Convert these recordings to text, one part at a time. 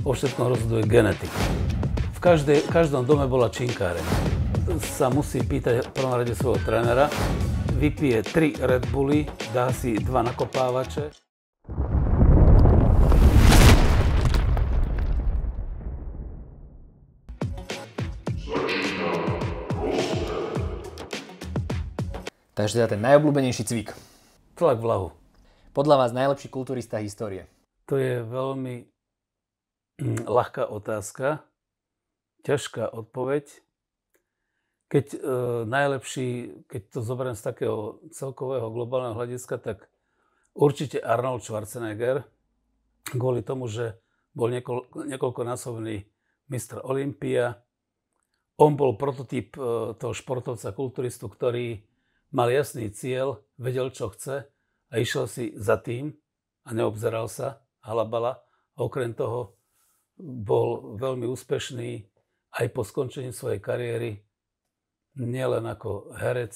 o všetkom rozhoduje genetika. V každom dome bola činkáreň. Sa musí pýtať v prvom rade svojho trénera, vypije 3 Red Bully, dá si 2 nakopávače. Takže teda ten najobľúbenejší cvik. Tlak vlahu. Podľa vás najlepší kulturista histórie? To je veľmi ľahká otázka, ťažká odpoveď. Keď keď to zoberiem z takého celkového globálneho hľadiska, tak určite Arnold Schwarzenegger, kvôli tomu, že bol niekoľkonásobný mistr Olympia. On bol prototyp toho športovca, kulturistu, ktorý mal jasný cieľ, vedel, čo chce a išiel si za tým a neobzeral sa, halabala. Okrem toho bol veľmi úspešný aj po skončení svojej kariéry, nielen ako herec,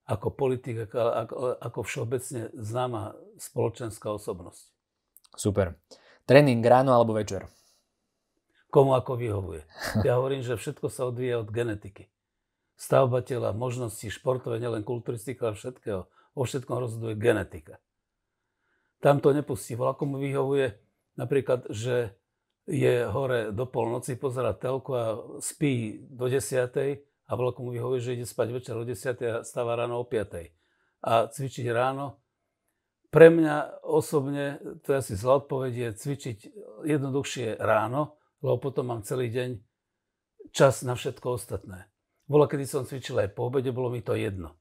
ako politik, ako všeobecne známa spoločenská osobnosť. Super. Tréning ráno alebo večer? Komu ako vyhovuje. Ja hovorím, že všetko sa odvíja od genetiky. Stavba tela, možnosti športové, nielen kulturistika, ale všetkého. O všetkom rozhoduje genetika. Tam to nepustí. Ako mu vyhovuje napríklad, že je hore do polnoci, pozerá telku a spí do 10:00 a voľako mu vyhovuje, že ide spať večer o 10:00 a stáva ráno o 5:00. A cvičiť ráno. Pre mňa osobne, to je asi zlá odpoveď, je cvičiť jednoduchšie ráno, lebo potom mám celý deň čas na všetko ostatné. Kedy som cvičil aj po obede, bolo mi to jedno.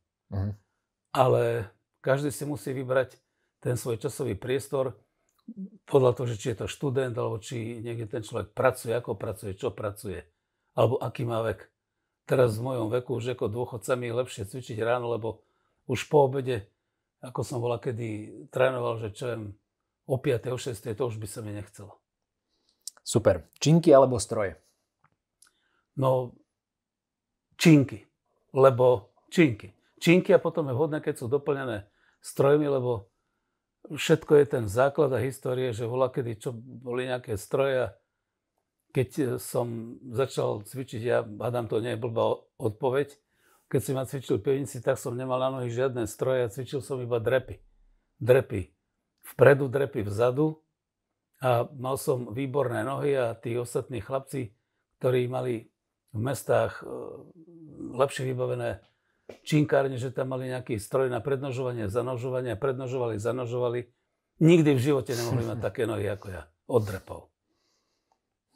Ale každý si musí vybrať ten svoj časový priestor podľa toho, že či je to študent, alebo či niekde ten človek pracuje, ako pracuje, čo pracuje, alebo aký má vek. Teraz v mojom veku, už ako dôchodca, mi je lepšie cvičiť ráno, lebo už po obede, ako som kedy trénoval, že čo viem, o 5:00, o 6:00, to už by sa mi nechcelo. Super. Činky alebo stroje? No, činky. Činky a potom je vhodné, keď sú doplnené strojmi, lebo všetko je ten základ a histórie, že kedy čo boli nejaké stroje. Keď som začal cvičiť, ja hádam, to nie je blbá odpoveď, keď som ma cvičil v pivnici, tak som nemal na nohy žiadne stroje a cvičil som iba drepy. Drepy vpredu, drepy vzadu a mal som výborné nohy a tí ostatní chlapci, ktorí mali v mestách lepšie vybavené činkárne, že tam mali nejaký stroj na prednožovanie, zanožovanie, prednožovali, zanožovali. Nikdy v živote nemohli mať také nohy ako ja. Od drepov.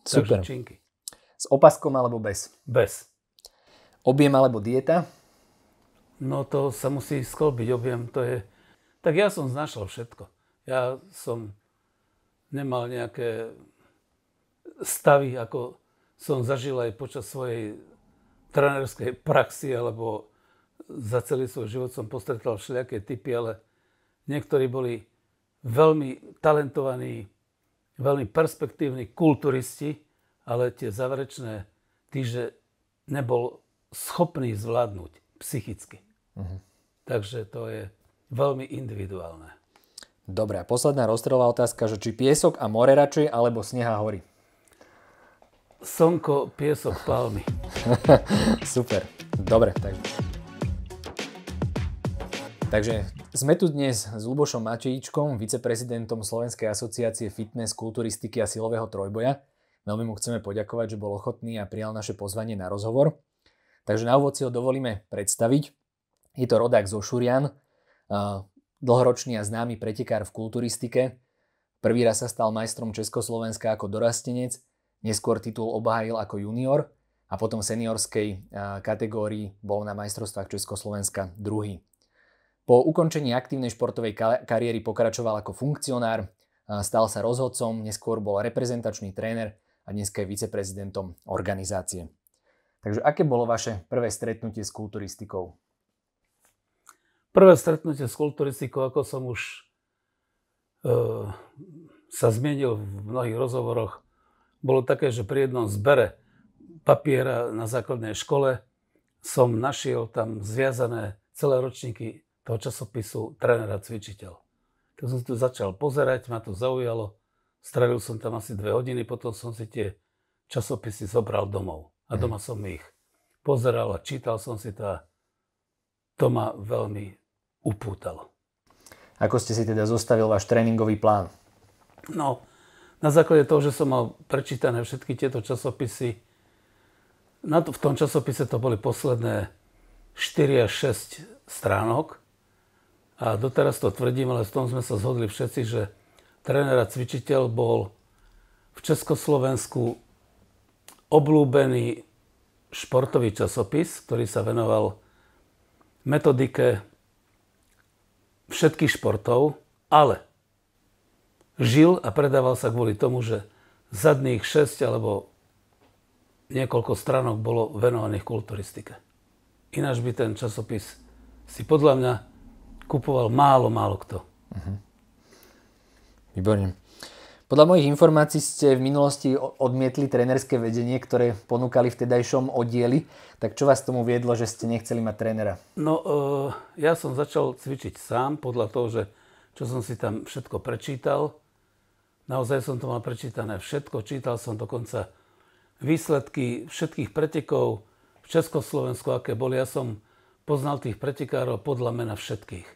Super. Takže činky. S opaskom alebo bez? Bez. Objem alebo dieta? No to sa musí sklbiť. Objem to je... Tak ja som znášal všetko. Ja som nemal nejaké stavy, ako som zažil aj počas svojej trénerskej praxi, alebo za celý svoj život som postretol všelijaké typy, ale niektorí boli veľmi talentovaní, veľmi perspektívni kulturisti, ale tie záverečné týždne nebol schopný zvládnuť psychicky. Takže to je veľmi individuálne. Dobre, a posledná rozstreľová otázka, že či piesok a more radšej, alebo sneh a hory? Slnko, piesok, palmy. Super. Dobre, takže sme tu dnes s Ľubošom Matejíčkom, viceprezidentom Slovenskej asociácie fitness, kulturistiky a silového trojboja. Veľmi mu chceme poďakovať, že bol ochotný a prijal naše pozvanie na rozhovor. Takže na úvod si ho dovolíme predstaviť. Je to rodák zo Šurian, dlhoročný a známy pretekár v kulturistike. Prvý raz sa stal majstrom Československa ako dorastenec, neskôr titul obhájil ako junior a potom v seniorskej kategórii bol na majstrovstvách Československa druhý. Po ukončení aktívnej športovej kariéry pokračoval ako funkcionár, stal sa rozhodcom, neskôr bol reprezentačný tréner a dnes je viceprezidentom organizácie. Takže aké bolo vaše prvé stretnutie s kulturistikou? Prvé stretnutie s kulturistikou, ako som už sa zmienil v mnohých rozhovoroch, bolo také, že pri jednom zbere papiera na základnej škole som našiel tam zviazané celé ročníky toho časopisu Tréner a cvičiteľ. Tak som tu začal pozerať, ma to zaujalo, strávil som tam asi 2 hodiny, potom som si tie časopisy zobral domov. A doma som ich pozeral a čítal som si to a to ma veľmi upútalo. Ako ste si teda zostavil váš tréningový plán? No, na základe toho, že som mal prečítané všetky tieto časopisy, v tom časopise to boli posledné 4 až 6 stránok a doteraz to tvrdím, ale v tom sme sa zhodli všetci, že tréner a cvičiteľ bol v Československu obľúbený športový časopis, ktorý sa venoval metodike všetkých športov, ale žil a predával sa kvôli tomu, že zadných 6 alebo niekoľko stránok bolo venovaných kulturistike. Ináč by ten časopis si podľa mňa kupoval málo kto. Výborne. Podľa mojich informácií ste v minulosti odmietli trénerské vedenie, ktoré ponúkali vtedajšom oddieli. Tak čo vás tomu viedlo, že ste nechceli mať trénera? No, ja som začal cvičiť sám podľa toho, že čo som si tam všetko prečítal. Naozaj som to mal prečítané všetko. Čítal som dokonca výsledky všetkých pretekov v Československu, aké boli. Ja som poznal tých pretekárov podľa mena všetkých.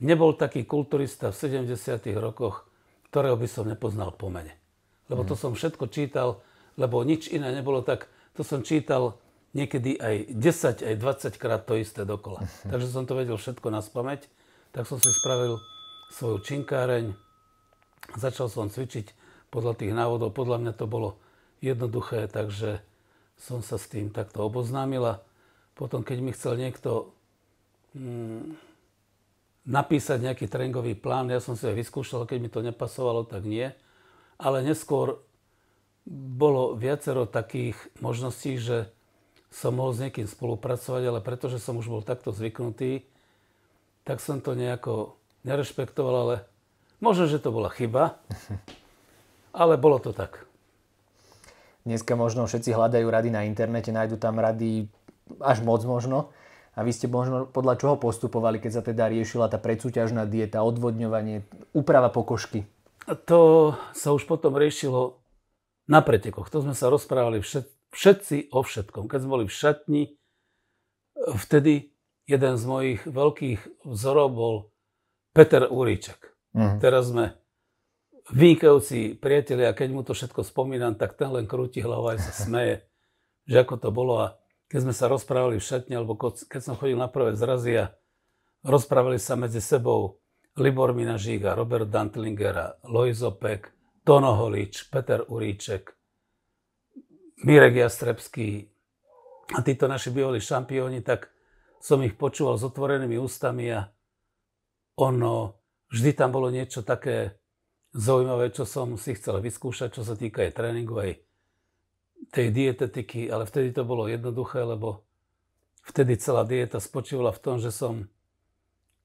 Nebol taký kulturista v 70. rokoch, ktorého by som nepoznal po mene. Lebo to som všetko čítal, lebo nič iné nebolo tak. To som čítal niekedy aj 10, aj 20 krát to isté dokola. Takže som to vedel všetko naspamäť. Tak som si spravil svoju činkáreň. Začal som cvičiť podľa tých návodov. Podľa mňa to bolo jednoduché, takže som sa s tým takto oboznámil. A potom, keď mi chcel niekto napísať nejaký tréningový plán, ja som si aj vyskúšal, keď mi to nepasovalo, tak nie. Ale neskôr bolo viacero takých možností, že som mohol s niekým spolupracovať, ale pretože som už bol takto zvyknutý, tak som to nejako nerešpektoval, ale možno, že to bola chyba, ale bolo to tak. Dneska možno všetci hľadajú rady na internete, nájdu tam rady až moc možno. A vy ste možno podľa čoho postupovali, keď sa teda riešila tá predsúťažná dieta, odvodňovanie, úprava pokožky? To sa už potom riešilo na pretekoch. To sme sa rozprávali všetci o všetkom. Keď sme boli v šatni, vtedy jeden z mojich veľkých vzorov bol Peter Uríček. Teraz sme vynikajúci priatelia a keď mu to všetko spomínam, tak ten len krúti hlavou aj sa smeje, že ako to bolo. A keď sme sa rozprávali v šatni, alebo keď som chodil na prvé zrazy a rozprávali sa medzi sebou Libor Minažík a Robert Dantlinger a Lojzo Pek, Tono Holič, Peter Uríček, Mirek Jastrebský a títo naši bývalí šampióni, tak som ich počúval s otvorenými ústami a vždy tam bolo niečo také zaujímavé, čo som si chcel vyskúšať, čo sa týka aj tréningu, aj tej dietetiky, ale vtedy to bolo jednoduché, lebo vtedy celá dieta spočívala v tom, že som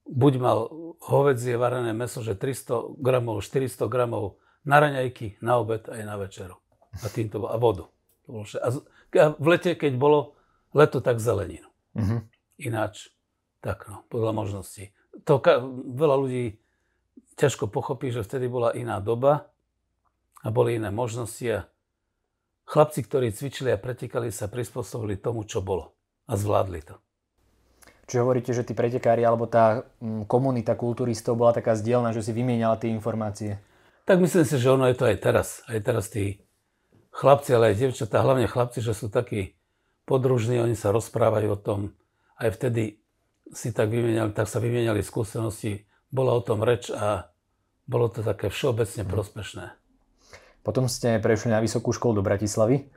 buď mal hovädzie varené mäso, že 300 gramov, 400 gramov na raňajky, na obed aj na večeru. A vodu. A v lete, keď bolo leto, tak zeleninu. Ináč, tak podľa možností. To veľa ľudí ťažko pochopí, že vtedy bola iná doba a boli iné možnosti a chlapci, ktorí cvičili a pretekali, sa prispôsobili tomu, čo bolo a zvládli to. Čiže hovoríte, že tí pretekári alebo tá komunita kulturistov bola taká zdieľná, že si vymieniala tie informácie? Tak myslím si, že ono je to aj teraz. Aj teraz tí chlapci, ale aj dievčatá, hlavne chlapci, že sú takí podružní, oni sa rozprávajú o tom. Aj vtedy si tak sa vymieniali skúsenosti. Bola o tom reč a bolo to také všeobecne prospešné. Potom ste prešli na vysokú školu do Bratislavy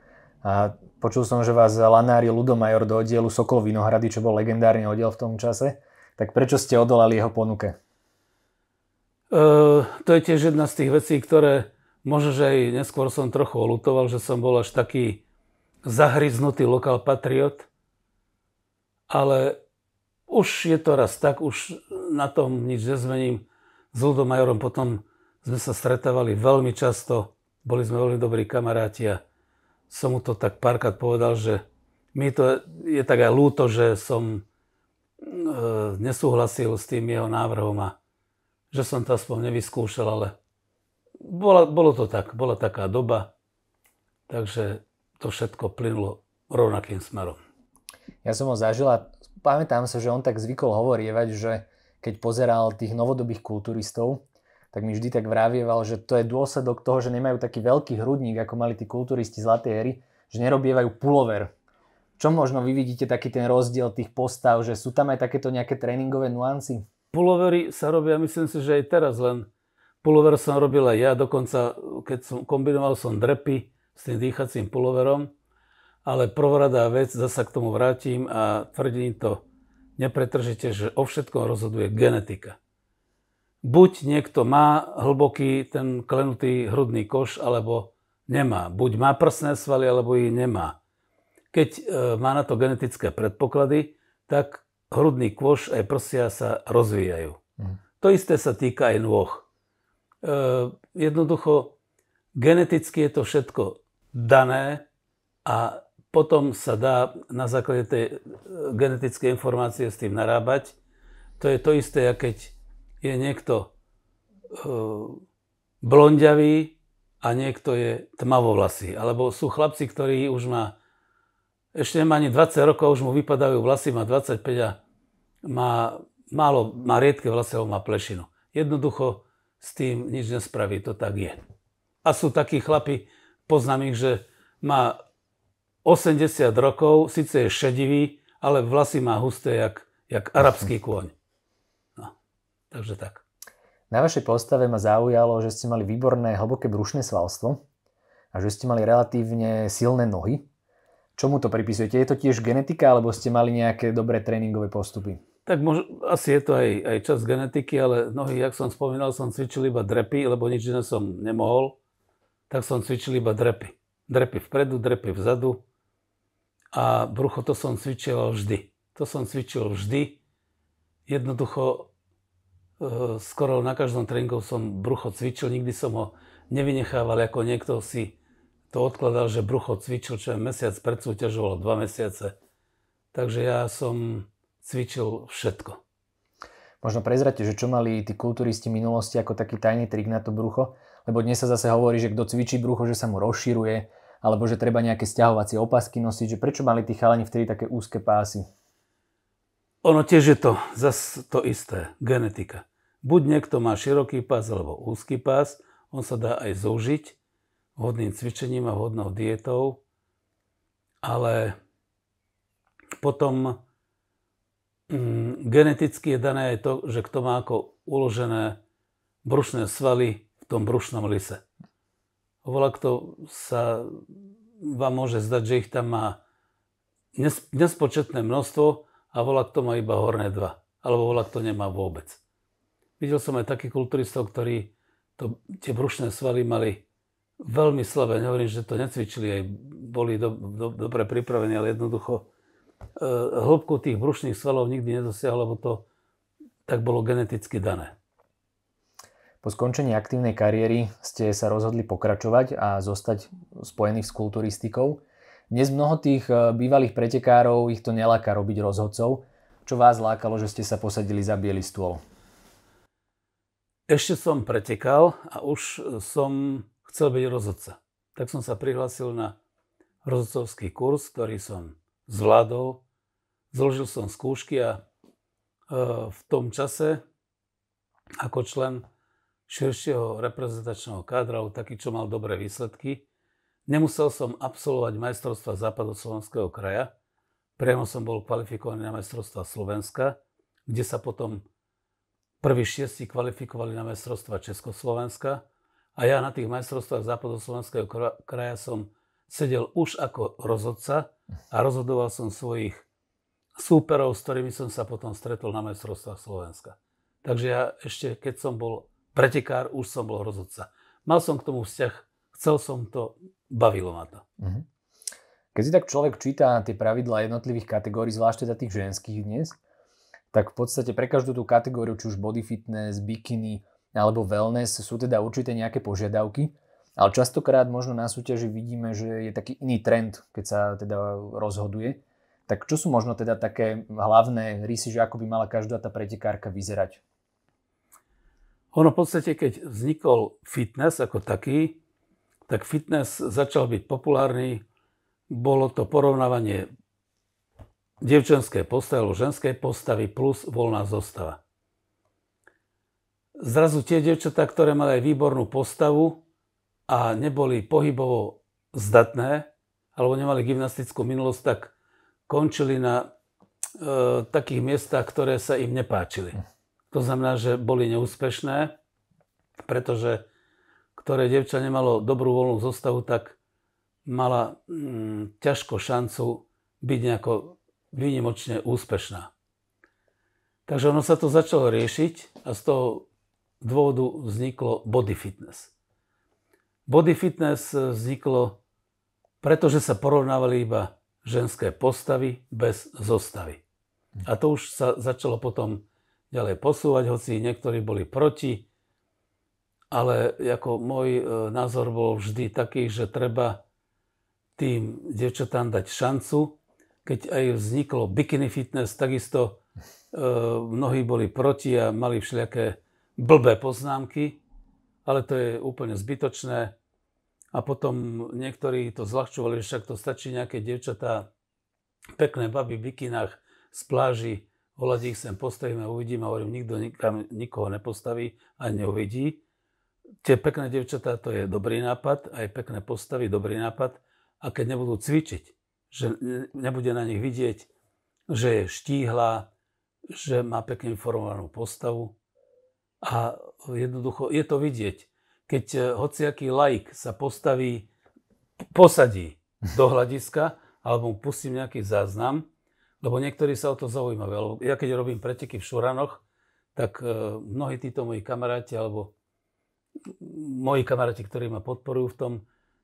a počul som, že vás lanári Ludomajor do oddielu Sokol Vinohrady, čo bol legendárny oddiel v tom čase. Tak prečo ste odolali jeho ponuke? To je tiež jedna z tých vecí, ktoré možno, že aj neskôr som trochu oľutoval, že som bol až taký zahryznutý lokál patriot. Ale už je to raz tak, už na tom nič nezmením. S Ludomajorom potom sme sa stretávali veľmi často. Boli sme veľmi dobrí kamaráti a som mu to tak párkrát povedal, že mi to je tak aj ľúto, že som nesúhlasil s tým jeho návrhom a že som to aspoň nevyskúšal, ale bolo to tak, bola taká doba, takže to všetko plynulo rovnakým smerom. Ja som ho zažil a pamätám sa, že on tak zvykol hovorievať, že keď pozeral tých novodobých kulturistov, tak mi vždy tak vravieval, že to je dôsledok toho, že nemajú taký veľký hrudník, ako mali tí kulturisti zlatej éry, že nerobievajú pulover. Čo možno vy vidíte taký ten rozdiel tých postav, že sú tam aj takéto nejaké tréningové nuancy? Pulovery sa robia, myslím si, že aj teraz, len pulover som robil aj ja, dokonca keď kombinoval som drepy s tým dýchacím puloverom, ale prvoradá vec, zasa k tomu vrátim a tvrdím to nepretržite, že o všetkom rozhoduje genetika. Buď niekto má hlboký ten klenutý hrudný koš, alebo nemá. Buď má prsné svaly, alebo ich nemá. Keď má na to genetické predpoklady, tak hrudný kôš aj prsia sa rozvíjajú. To isté sa týka aj nôh. Jednoducho, geneticky je to všetko dané a potom sa dá na základe tej genetickej informácie s tým narábať. To je to isté, ako keď je niekto blonďavý a niekto je tmavovlasý. Alebo sú chlapci, ktorí už ešte nemá ani 20 rokov, už mu vypadajú vlasy, má 25 a má riedke vlasy, má plešinu. Jednoducho s tým nič nespraví, to tak je. A sú takí chlapi, poznám ich, že má 80 rokov, síce je šedivý, ale vlasy má husté, jak arabský kôň. No, takže tak. Na vašej postave ma zaujalo, že ste mali výborné hlboké brušné svalstvo a že ste mali relatívne silné nohy. Čomu to pripisujete? Je to tiež genetika, alebo ste mali nejaké dobré tréningové postupy? Tak asi je to aj časť genetiky, ale nohy, jak som spomínal, som cvičil iba drepy, lebo nič iné som nemohol. Tak som cvičil iba drepy. Drepy vpredu, drepy vzadu. A brucho to som cvičil vždy. Jednoducho, skoro na každom tréningu som brucho cvičil. Nikdy som ho nevynechával, ako niekto si to odkladal, že brucho cvičil, čo je mesiac pred súťažou, 2 mesiace. Takže ja som cvičil všetko. Možno prezrate, že čo mali tí kulturisti minulosti ako taký tajný trik na to brucho? Lebo dnes sa zase hovorí, že kto cvičí brucho, že sa mu rozširuje, alebo že treba nejaké sťahovacie opasky nosiť, že prečo mali tí chalani vtedy také úzke pásy? Ono tiež je to zase to isté, genetika. Buď niekto má široký pás alebo úzky pás, on sa dá aj zúžiť vhodným cvičením a vhodnou dietou, ale potom geneticky je dané aj to, že kto má ako uložené brušné svaly v tom brušnom lise. Voľakto sa vám môže zdať, že ich tam má nespočetné množstvo a voľakto má iba horné 2. Alebo voľakto nemá vôbec. Videl som aj takých kulturistov, ktorí tie brušné svaly mali veľmi slabé. Nehovorím, že to necvičili, aj boli dobre pripravení, ale jednoducho hĺbku tých brušných svalov nikdy nedosiahlo, lebo to tak bolo geneticky dané. Po skončení aktívnej kariéry ste sa rozhodli pokračovať a zostať spojení s kulturistikou. Dnes mnoho tých bývalých pretekárov ich to neláka robiť rozhodcov. Čo vás lákalo, že ste sa posadili za biely stôl? Ešte som pretekal a už som chcel byť rozhodca. Tak som sa prihlásil na rozhodcovský kurz, ktorý som zvládol. Zložil som skúšky a v tom čase ako člen širšieho reprezentačného kádra, taký, čo mal dobré výsledky, nemusel som absolvovať majstrovstvá západoslovenského kraja. Priamo som bol kvalifikovaný na majstrovstvá Slovenska, kde sa potom prví 6 kvalifikovali na majstrovstvá Československa. A ja na tých majstrovstvách západoslovenského kraja som sedel už ako rozhodca a rozhodoval som svojich súperov, s ktorými som sa potom stretol na majstrovstvách Slovenska. Takže ja ešte, keď som bol pretekár, už som bol rozhodca. Mal som k tomu vzťah, chcel som to, bavilo ma to. Keď si tak človek číta tie pravidlá jednotlivých kategórií, zvlášť teda tých ženských dnes, tak v podstate pre každú tú kategóriu, či už body fitness, bikini alebo wellness, sú teda určité nejaké požiadavky, ale častokrát možno na súťaži vidíme, že je taký iný trend, keď sa teda rozhoduje. Tak čo sú možno teda také hlavné rysy, že ako by mala každá tá pretekárka vyzerať? Ono v podstate, keď vznikol fitness ako taký, tak fitness začal byť populárny. Bolo to porovnávanie dievčenskej postavy alebo ženskej postavy plus voľná zostava. Zrazu tie dievčatá, ktoré mali aj výbornú postavu a neboli pohybovo zdatné, alebo nemali gymnastickú minulosť, tak končili na takých miestach, ktoré sa im nepáčili. To znamená, že boli neúspešné, pretože ktoré dievča nemalo dobrú voľnú zostavu, tak mala ťažko šancu byť nejako výnimočne úspešná. Takže ono sa to začalo riešiť a z toho dôvodu vzniklo body fitness. Body fitness vzniklo, pretože sa porovnávali iba ženské postavy bez zostavy. A to už sa začalo potom ďalej posúvať, hoci niektorí boli proti, ale ako môj názor bol vždy taký, že treba tým dievčatám dať šancu. Keď aj vzniklo bikini fitness, takisto mnohí boli proti a mali všelijaké blbé poznámky, ale to je úplne zbytočné. A potom niektorí to zľahčovali, že však to stačí nejaké dievčatá, pekné baby v bikinách z pláži, volať ich sem postavíme a uvidíme, a hovorím, nikto nikoho nepostaví a neuvidí. Tie pekné dievčatá, to je dobrý nápad, aj pekné postavy, dobrý nápad. A keď nebudú cvičiť, že nebude na nich vidieť, že je štíhla, že má pekne formovanú postavu, a jednoducho je to vidieť. Keď hociaký laik sa posadí do hľadiska, alebo mu pustím nejaký záznam, lebo niektorí sa o to zaujímajú. Ja keď robím preteky v Šuranoch, tak mnohí títo moji kamaráti, alebo moji kamaráti, ktorí ma podporujú v tom,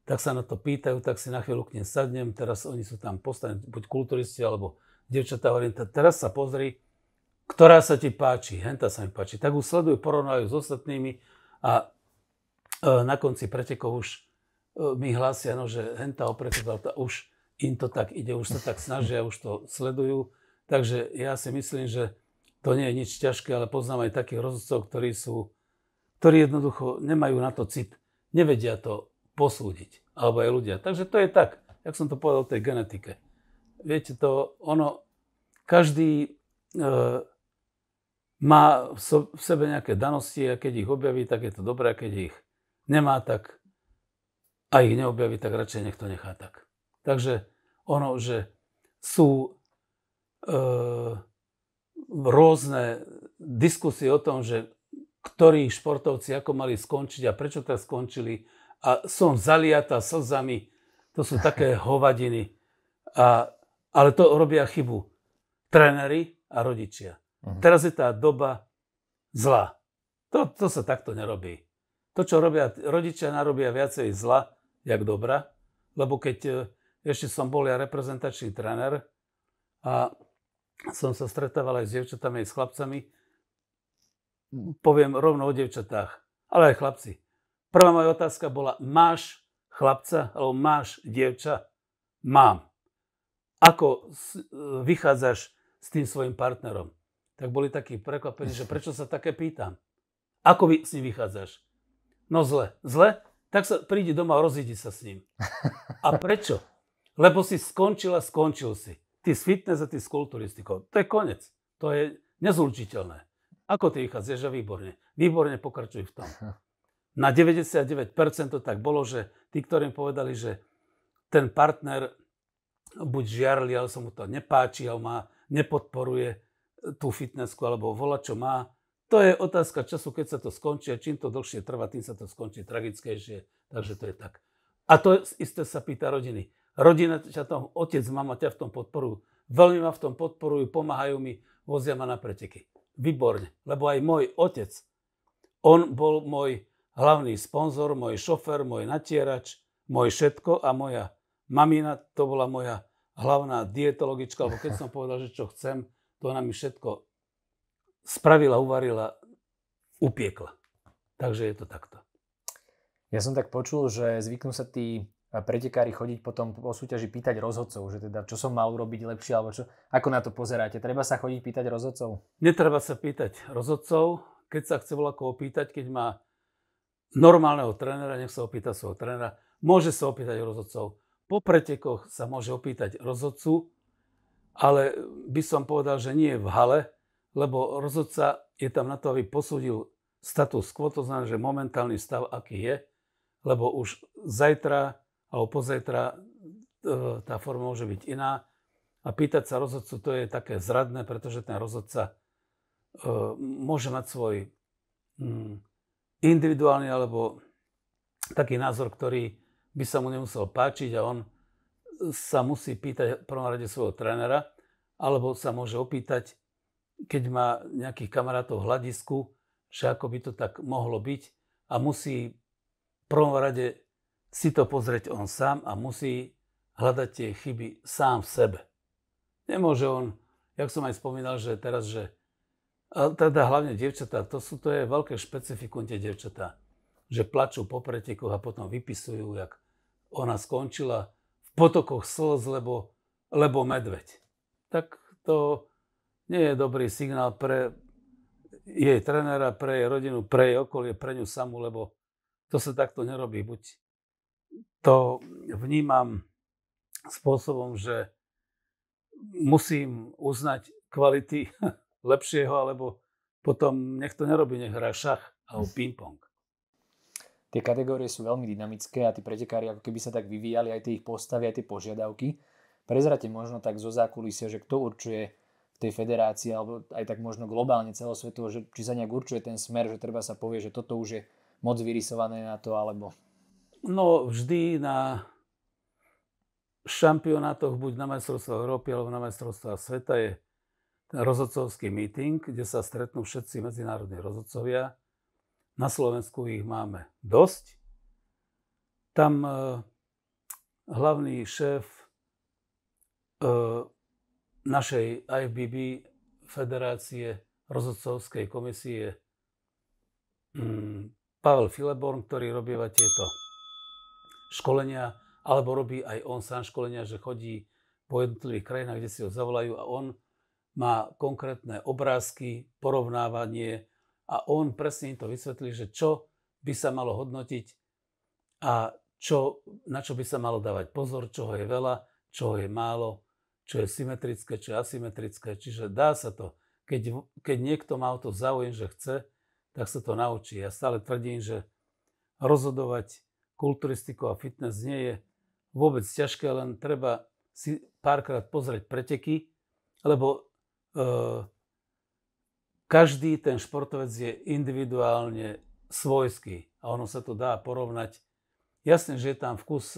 tak sa na to pýtajú, tak si na chvíľu k nim sadnem, teraz oni sú tam postavení, buď kulturisti, alebo dievčatá, hovorím, teraz sa pozri, ktorá sa ti páči, henta sa mi páči. Tak už sledujú, porovnávajú s ostatnými a na konci pretekov už mi hlásia, no, že henta opretekovala, už im to tak ide, už sa tak snažia, už to sledujú. Takže ja si myslím, že to nie je nič ťažké, ale poznám aj takých rozhodcov, ktorí jednoducho nemajú na to cit, nevedia to posúdiť, alebo aj ľudia. Takže to je tak, jak som to povedal o tej genetike. Viete, každý má v sebe nejaké danosti a keď ich objaví, tak je to dobré, a keď ich nemá, tak a ich neobjaví, tak radšej nech to nechá tak. Takže ono, že sú rôzne diskusie o tom, že ktorí športovci ako mali skončiť a prečo tak skončili a som zaliatá slzami, to sú také hovadiny. Ale to robia chybu tréneri a rodičia. Teraz je tá doba zla. To sa takto nerobí. To, čo robia rodičia, narobia viacej zla, jak dobra. Lebo keď ešte som bol ja reprezentačný tréner a som sa stretával aj s dievčatami, aj s chlapcami, poviem rovno o dievčatách, ale aj chlapci. Prvá moja otázka bola, máš chlapca alebo máš dievča? Mám. Ako vychádzaš s tým svojim partnerom? Tak boli takí prekvapení, že prečo sa také pýtam. Ako s ním vychádzaš? No zle. Zle? Tak sa prídi doma a rozídi sa s ním. A prečo? Lebo si skončil si. Ty z fitness a ty s kulturistikou. To je koniec. To je nezlučiteľné. Ako ty vychádzaš? Výborne. Výborne pokračuj v tom. Na 99% to tak bolo, že tí, ktorým povedali, že ten partner buď žiarli, ale sa mu to nepáči, alebo nepodporuje tú fitnessku, alebo volá, čo má. To je otázka času, keď sa to skončí. A čím to dlhšie trvá, tým sa to skončí tragickejšie. Takže to je tak. A to isté sa pýta rodiny. Rodina ťa tam, otec, mama ťa v tom podporujú. Veľmi ma v tom podporujú, pomáhajú mi, vozia ma na preteky. Výborne. Lebo aj môj otec, on bol môj hlavný sponzor, môj šofér, môj natierač, môj všetko a moja mamina, to bola moja hlavná dietologička, lebo keď som povedal, že čo chcem, to ona mi všetko spravila, uvarila, upiekla. Takže je to takto. Ja som tak počul, že zvyknú sa tí pretekári chodiť potom po súťaži pýtať rozhodcov, že teda čo som mal urobiť lepšie, alebo čo. Ako na to pozeráte? Treba sa chodiť pýtať rozhodcov? Netreba sa pýtať rozhodcov, keď sa chce voľako opýtať, keď má normálneho trénera, nech sa opýta svojho trénera, môže sa opýtať rozhodcov. Po pretekoch sa môže opýtať rozhodcu, ale by som povedal, že nie v hale, lebo rozhodca je tam na to, aby posúdil status quo, to znamená, že momentálny stav, aký je, lebo už zajtra alebo pozajtra tá forma môže byť iná. A pýtať sa rozhodcu, to je také zradné, pretože ten rozhodca môže mať svoj individuálny alebo taký názor, ktorý by sa mu nemusel páčiť a on sa musí pýtať v prvom rade svojho trénera, alebo sa môže opýtať, keď má nejakých kamarátov v hľadisku, že ako by to tak mohlo byť a musí v prvom rade si to pozrieť on sám a musí hľadať tie chyby sám v sebe. Nemôže on, jak som aj spomínal, že teraz, že a teda hlavne dievčatá, to je veľké špecifikum tie dievčatá, že plačú po pretekoch a potom vypisujú, jak ona skončila v potokoch slz, lebo medveď. Tak to nie je dobrý signál pre jej trénera, pre jej rodinu, pre jej okolie, pre ňu samú, lebo to sa takto nerobí. Buď to vnímam spôsobom, že musím uznať kvality lepšieho, alebo potom nech to nerobí, nech hrá šach alebo ping-pong. Tie kategórie sú veľmi dynamické a tí pretekári ako keby sa tak vyvíjali, aj tie ich postavy, aj tie požiadavky. Prezrate možno tak zo zákulisia, že kto určuje v tej federácii, alebo aj tak možno globálne celosvetovo, že či sa nejak určuje ten smer, že treba sa povie, že toto už je moc vyrysované na to, alebo... No vždy na šampionátoch, buď na majstrovstvách Európy alebo na majstrovstvách sveta je ten rozhodcovský meeting, kde sa stretnú všetci medzinárodní rozhodcovia. Na Slovensku ich máme dosť. Tam hlavný šéf našej IFBB federácie rozhodcovskej komisie Pavel Fileborn, ktorý robieva tieto školenia, alebo robí aj on sám školenia, že chodí po jednotlivých krajinách, kde si ho zavolajú a on má konkrétne obrázky, porovnávanie a on presne im to vysvetlí, že čo by sa malo hodnotiť a na čo by sa malo dávať pozor, čoho je veľa, čoho je málo, čo je symetrické, čo je asymetrické. Čiže dá sa to. Keď niekto má o to záujem, že chce, tak sa to naučí. Ja stále tvrdím, že rozhodovať kulturistiku a fitness nie je vôbec ťažké, len treba si párkrát pozrieť preteky, lebo každý ten športovec je individuálne svojský a ono sa to dá porovnať. Jasné, že je tam vkus,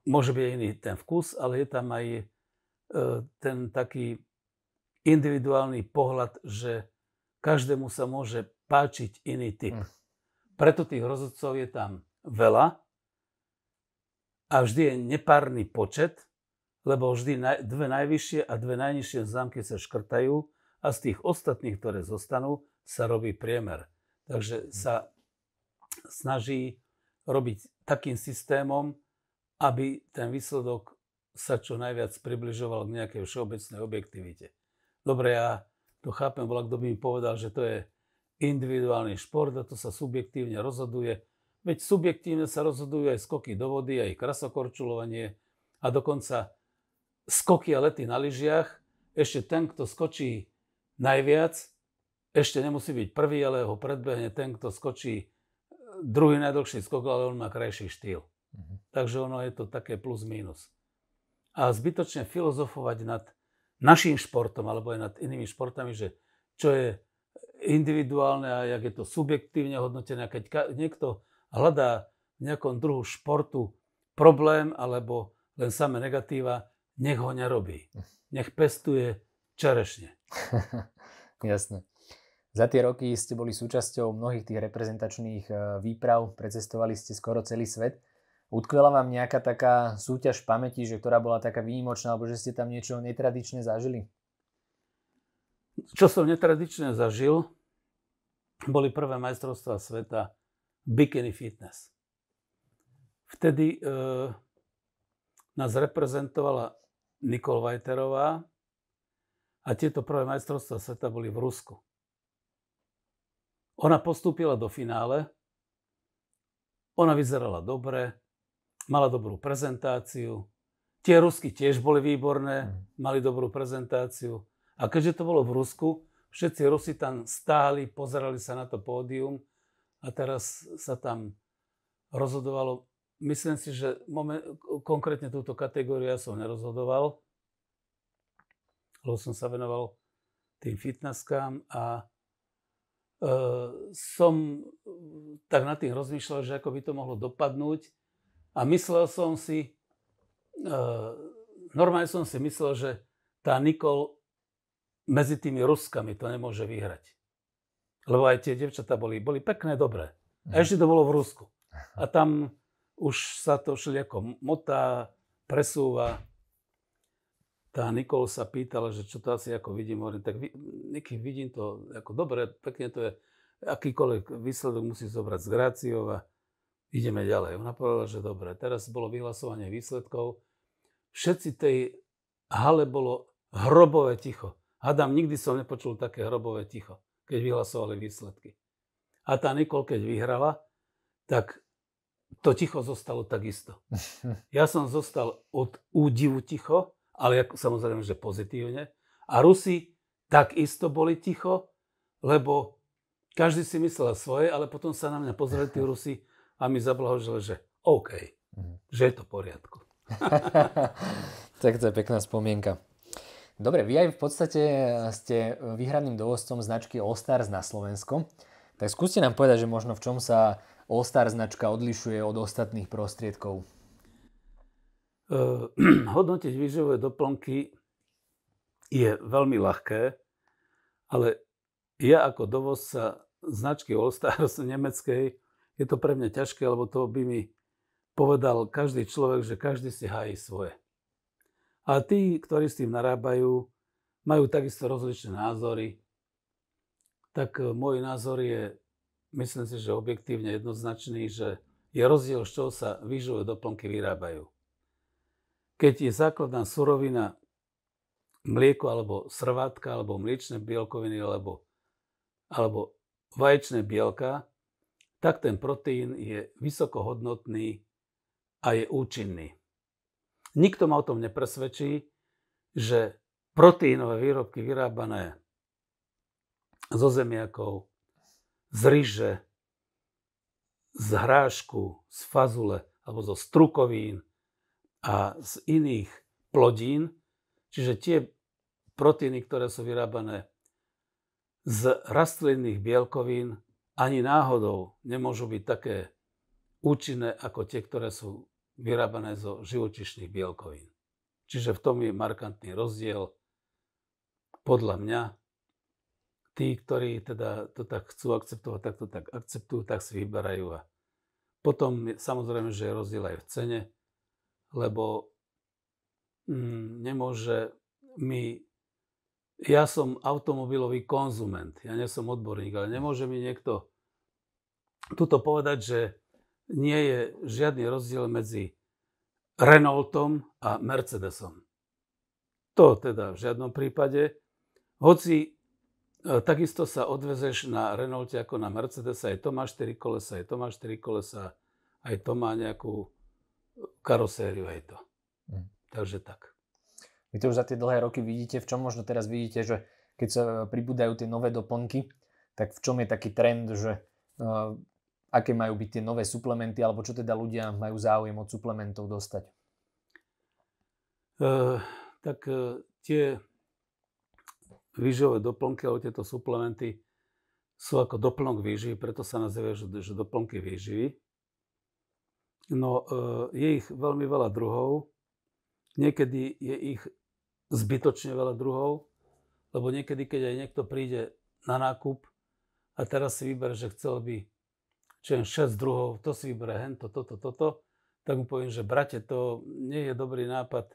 môže byť iný ten vkus, ale je tam aj ten taký individuálny pohľad, že každému sa môže páčiť iný typ. Preto tých rozhodcov je tam veľa a vždy je nepárny počet, lebo vždy dve najvyššie a dve najnižšie známky sa škrtajú a z tých ostatných, ktoré zostanú, sa robí priemer. Takže sa snaží robiť takým systémom, aby ten výsledok sa čo najviac približoval k nejakej všeobecnej objektivite. Dobre, ja to chápem, kto by mi povedal, že to je individuálny šport a to sa subjektívne rozhoduje. Veď subjektívne sa rozhodujú aj skoky do vody, aj krasokorčulovanie a dokonca skoky a lety na lyžiach. Ešte ten, kto skočí najviac, ešte nemusí byť prvý, ale ho predbehne ten, kto skočí druhý najdlhší skok, ale on má krajší štýl. Takže ono je to také plus minus. A zbytočne filozofovať nad naším športom alebo aj nad inými športami, že čo je individuálne a jak je to subjektívne hodnotené. Keď niekto hľadá v nejakom druhu športu problém alebo len samé negatíva, nech ho nerobí. Nech pestuje čerešne. Jasné. Za tie roky ste boli súčasťou mnohých tých reprezentačných výprav, precestovali ste skoro celý svet. Utkvela vám nejaká taká súťaž v pamäti, že ktorá bola taká výnimočná, alebo že ste tam niečo netradičné zažili? Čo som netradične zažil, boli prvé majstrovstvá sveta bikini fitness. Vtedy nás reprezentovala Nicole Vajterová A tieto prvé majstrovstvá sveta boli v Rusku. Ona postúpila do finále, ona vyzerala dobre, mala dobrú prezentáciu. Tie Rusky tiež boli výborné, mali dobrú prezentáciu. A keďže to bolo v Rusku, všetci Rusi tam stáli, pozerali sa na to pódium a teraz sa tam rozhodovalo. Myslím si, že konkrétne túto kategóriu ja som nerozhodoval, lebo som sa venoval tým fitnesskám a som tak nad tým rozmýšľal, že ako by to mohlo dopadnúť a myslel som si, normálne som si myslel, že tá Nicole medzi tými Ruskami to nemôže vyhrať. Lebo aj tie devčatá boli pekné, dobré. A ešte to bolo v Rusku. A tam už sa to všelijako motá, presúva. Tá Nicole sa pýtala, že čo to asi ako vidím. Hovorím, tak Niky, vidím to ako dobre, pekne to je. Akýkoľvek výsledok musí zobrať z Gráciov a ideme ďalej. Ona povedala, že dobre. Teraz bolo vyhlasovanie výsledkov. Všetci tej hale bolo hrobové ticho. Hádam, nikdy som nepočul také hrobové ticho, keď vyhlasovali výsledky. A tá Nicole, keď vyhrala, tak to ticho zostalo takisto. Ja som zostal od údivu ticho, ale samozrejme, že pozitívne. A Rusi takisto boli ticho, lebo každý si myslel svoje, ale potom sa na mňa pozreli tí Rusi a mi zablahožili, že OK, že je to v poriadku. Tak to je pekná spomienka. Dobre, vy aj v podstate ste výhradným dovozcom značky All Stars na Slovensku. Tak skúste nám povedať, že možno v čom sa All Stars značka odlišuje od ostatných prostriedkov. Hodnotiť výživové doplnky je veľmi ľahké, ale ja ako dovozca značky All Stars nemeckej je to pre mňa ťažké, lebo to by mi povedal každý človek, že každý si hájí svoje. A tí, ktorí s tým narábajú, majú takisto rozličné názory. Tak môj názor je, myslím si, že objektívne jednoznačný, že je rozdiel, z čoho sa výživové doplnky vyrábajú. Keď je základná surovina mlieko alebo srvátka, alebo mliečne bielkoviny, alebo vaječné bielka, tak ten proteín je vysokohodnotný a je účinný. Nikto ma o tom nepresvedčí, že proteínové výrobky vyrábané zo zemiakov, z ryže, z hrášku, z fazule alebo zo strukovín a z iných plodín, čiže tie proteíny, ktoré sú vyrábané z rastlinných bielkovín, ani náhodou nemôžu byť také účinné ako tie, ktoré sú vyrábané zo živočíšnych bielkovín. Čiže v tom je markantný rozdiel podľa mňa. Tí, ktorí teda to tak chcú akceptovať, tak to tak akceptujú, tak si vyberajú. A potom samozrejme, že je rozdiel aj v cene, lebo nemôže mi... Ja som automobilový konzument, ja nie som odborník, ale nemôže mi niekto tuto povedať, že nie je žiadny rozdiel medzi Renaultom a Mercedesom. To teda v žiadnom prípade. Hoci takisto sa odvezeš na Renaulte ako na Mercedesa, aj to má 4 kolesa, aj to má 4 kolesa, aj to má nejakú karosériu, aj to. Takže tak. Vy to už za tie dlhé roky vidíte, v čom možno teraz vidíte, že keď sa pribúdajú tie nové doplnky, tak v čom je taký trend, že aké majú byť tie nové suplementy, alebo čo teda ľudia majú záujem od suplementov dostať? Tie výživové doplnky, alebo tieto suplementy sú ako doplnok výživy, preto sa nazývajú, že doplnky výživy. No, je ich veľmi veľa druhov. Niekedy je ich zbytočne veľa druhov, lebo niekedy, keď aj niekto príde na nákup a teraz si vyber, že chcel by 6 druhov, to si vyber hento, toto, tak mu poviem, že brate, to nie je dobrý nápad.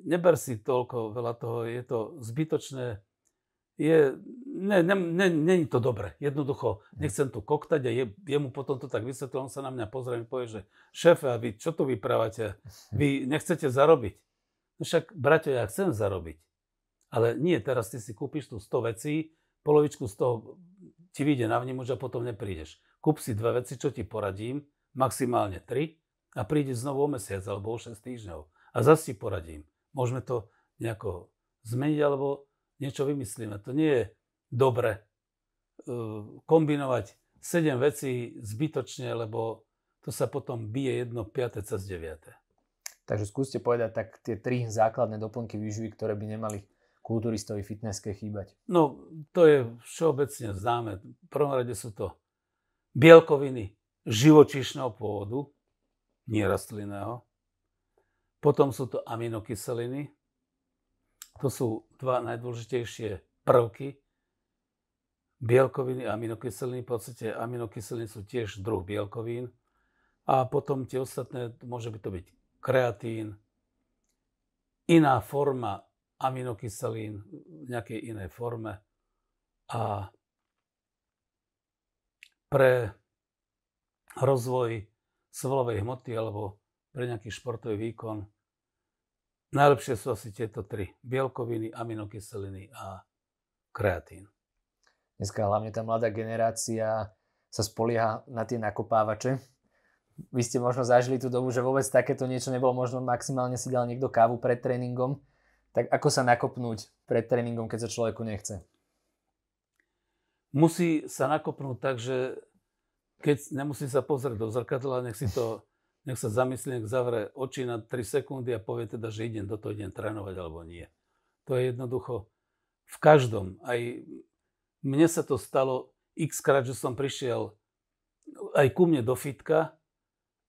Neber si toľko veľa toho, je to zbytočné. Není to dobre. Jednoducho, nechcem tu koktať a jemu potom to tak vysvetlil, on sa na mňa pozrie a povie, že šéfe, a vy čo tu vyprávate? Vy nechcete zarobiť? No však, braťo, ja chcem zarobiť. Ale nie, teraz ty si kúpiš tu 100 vecí, polovičku z toho ti vyjde na vnímuč a potom neprídeš. Kúp si 2 veci, čo ti poradím, maximálne 3 a prídeš znovu o mesiac alebo o 6 týždňov. A zase ti poradím. Môžeme to nejako zmeniť alebo niečo vymyslíme. To nie je dobre kombinovať 7 vecí zbytočne, lebo to sa potom bije 1/5 cez 9. Takže skúste povedať tak tie 3 základné doplnky výživy, ktoré by nemali kulturistovi fitnesske chýbať. No, to je všeobecne známe. V prvom rade sú to bielkoviny živočíšneho pôvodu, nie rastlinného. Potom sú to aminokyseliny. To sú 2 najdôležitejšie prvky. Bielkoviny a aminokyseliny. V podstate aminokyseliny sú tiež druh bielkovín. A potom tie ostatné, môže by to byť kreatín, iná forma aminokyselín v nejakej inej forme. A pre rozvoj svalovej hmoty alebo pre nejaký športový výkon najlepšie sú asi tieto 3. Bielkoviny, aminokyseliny a kreatín. Dneska hlavne tá mladá generácia sa spolieha na tie nakopávače. Vy ste možno zažili tú dobu, že vôbec takéto niečo nebolo, možno maximálne si dal niekto kávu pred tréningom. Tak ako sa nakopnúť pred tréningom, keď sa človeku nechce? Musí sa nakopnúť tak, že keď nemusí sa pozrieť do zrkadla, nech sa zamyslí, nech zavre oči na 3 sekundy a povie teda, že idem trénovať alebo nie. To je jednoducho v každom. Aj mne sa to stalo x-krát, že som prišiel aj ku mne do fitka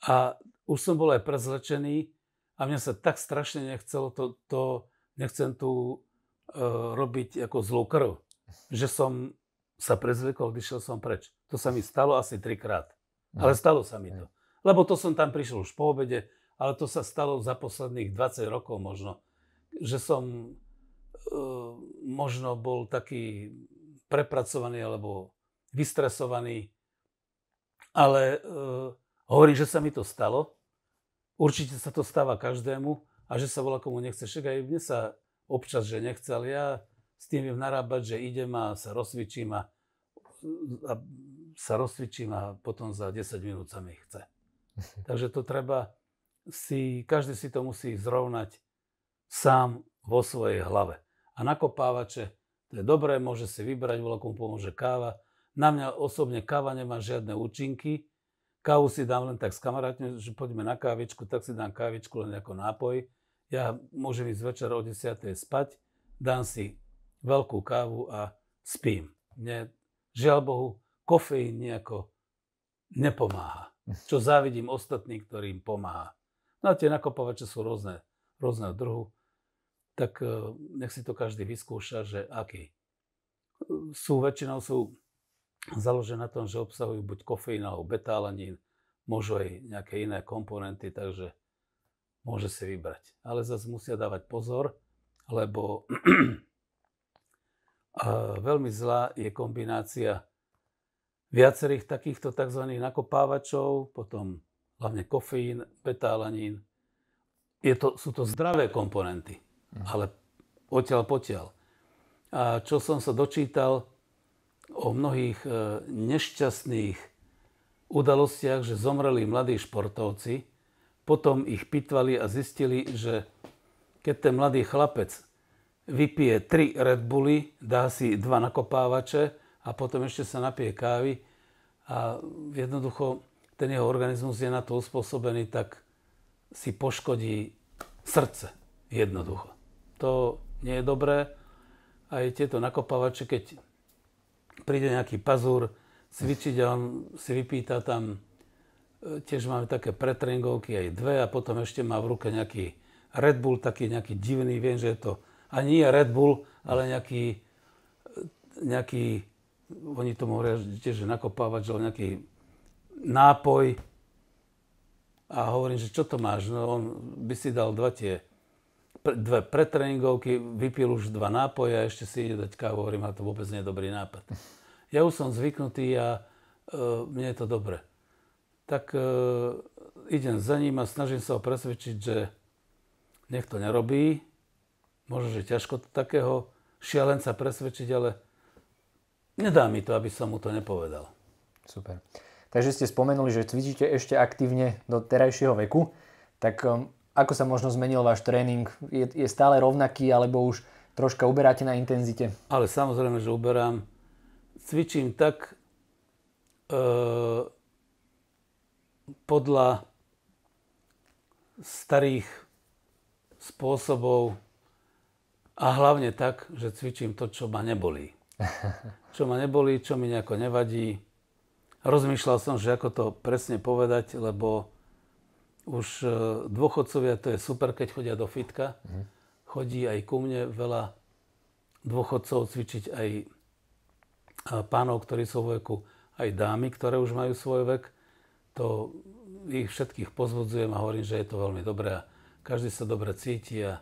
a už som bol aj prezlečený a mne sa tak strašne nechcelo nechcem tu robiť ako zlú krv, že som sa prezliekol, odišiel som preč. To sa mi stalo asi 3-krát. Ale stalo sa mi to. Lebo to som tam prišiel už po obede, ale to sa stalo za posledných 20 rokov možno. Že som možno bol taký prepracovaný alebo vystresovaný. Ale hovorím, že sa mi to stalo. Určite sa to stáva každému. A že sa volá komu nechce. Však aj mne sa občas, že nechce, ale ja s tým viem narábať, že idem a sa rozcvičím a potom za 10 minút sa mi chce. Takže to treba každý si to musí zrovnať sám vo svojej hlave. A nakopávače, to je dobré, môže si vybrať, volá komu pomôže káva. Na mňa osobne káva nemá žiadne účinky. Kávu si dám len tak s kamarátmi, že poďme na kávičku, tak si dám kávičku len ako nápoj. Ja môžem ísť večer o 10. spať, dám si veľkú kávu a spím. Mne, žiaľ Bohu, kofeín nejako nepomáha. Čo závidím ostatným, ktorým pomáha. No a tie nakopávače sú rôzneho druhu. Tak nech si to každý vyskúša, že aký. Väčšinou sú založené na tom, že obsahujú buď kofeín alebo betalanín, môžu aj nejaké iné komponenty, takže môže si vybrať. Ale zase musia dávať pozor, lebo veľmi zlá je kombinácia viacerých takýchto tzv. Nakopávačov, potom hlavne kofeín, betalanín. Sú to zdravé komponenty, ale odtiaľ potiaľ. A čo som sa dočítal o mnohých nešťastných udalostiach, že zomreli mladí športovci, potom ich pitvali a zistili, že keď ten mladý chlapec vypije 3 Red Bully, dá si 2 nakopávače a potom ešte sa napije kávy a jednoducho ten jeho organizmus je na to uspôsobený, tak si poškodí srdce jednoducho. To nie je dobré. Aj tieto nakopávače, keď príde nejaký pazúr cvičiť a on si vypýta tam, tiež máme také pretréningovky aj 2 a potom ešte má v ruke nejaký Red Bull, taký nejaký divný, viem, že je to ani nie Red Bull, ale nejaký oni tomu hovoria tiež, že nakopávač, ale nejaký nápoj a hovorím, že čo to máš? No on by si dal 2 pretréningovky, vypil už 2 nápoje a ešte si ide dať kávu, hovorím, a to vôbec nie je dobrý nápad. Ja už som zvyknutý a mne je to dobre. Tak idem za ním a snažím sa ho presvedčiť, že nech to nerobí. Možno, že ťažko to takého šialenca presvedčiť, ale nedá mi to, aby som mu to nepovedal. Super. Takže ste spomenuli, že cvičíte ešte aktívne do terajšieho veku. Tak ako sa možno zmenil váš tréning? Je stále rovnaký, alebo už troška uberáte na intenzite? Ale samozrejme, že uberám. Cvičím tak podľa starých spôsobov a hlavne tak, že cvičím to, čo ma nebolí. Čo ma nebolí, čo mi nejako nevadí. Rozmýšľal som, že ako to presne povedať, lebo už dôchodcovia, to je super, keď chodia do fitka. Chodí aj ku mne veľa dôchodcov cvičiť, aj pánov, ktorí sú vo veku, aj dámy, ktoré už majú svoj vek. To ich všetkých pozbudzujem a hovorím, že je to veľmi dobré. Každý sa dobre cíti a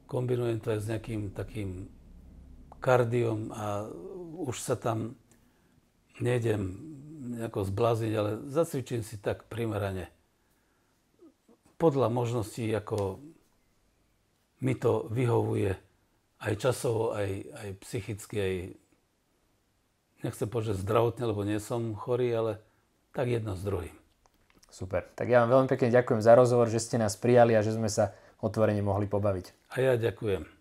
kombinujem to aj s nejakým takým kardiom a už sa tam nejdem nejako zblázniť, ale zacvičím si tak primerane. Podľa možností, ako mi to vyhovuje aj časovo, aj psychicky, aj nechcem povedať zdravotne, lebo nie som chorý, ale tak jedno s druhým. Super. Tak ja vám veľmi pekne ďakujem za rozhovor, že ste nás prijali a že sme sa otvorene mohli pobaviť. A ja ďakujem.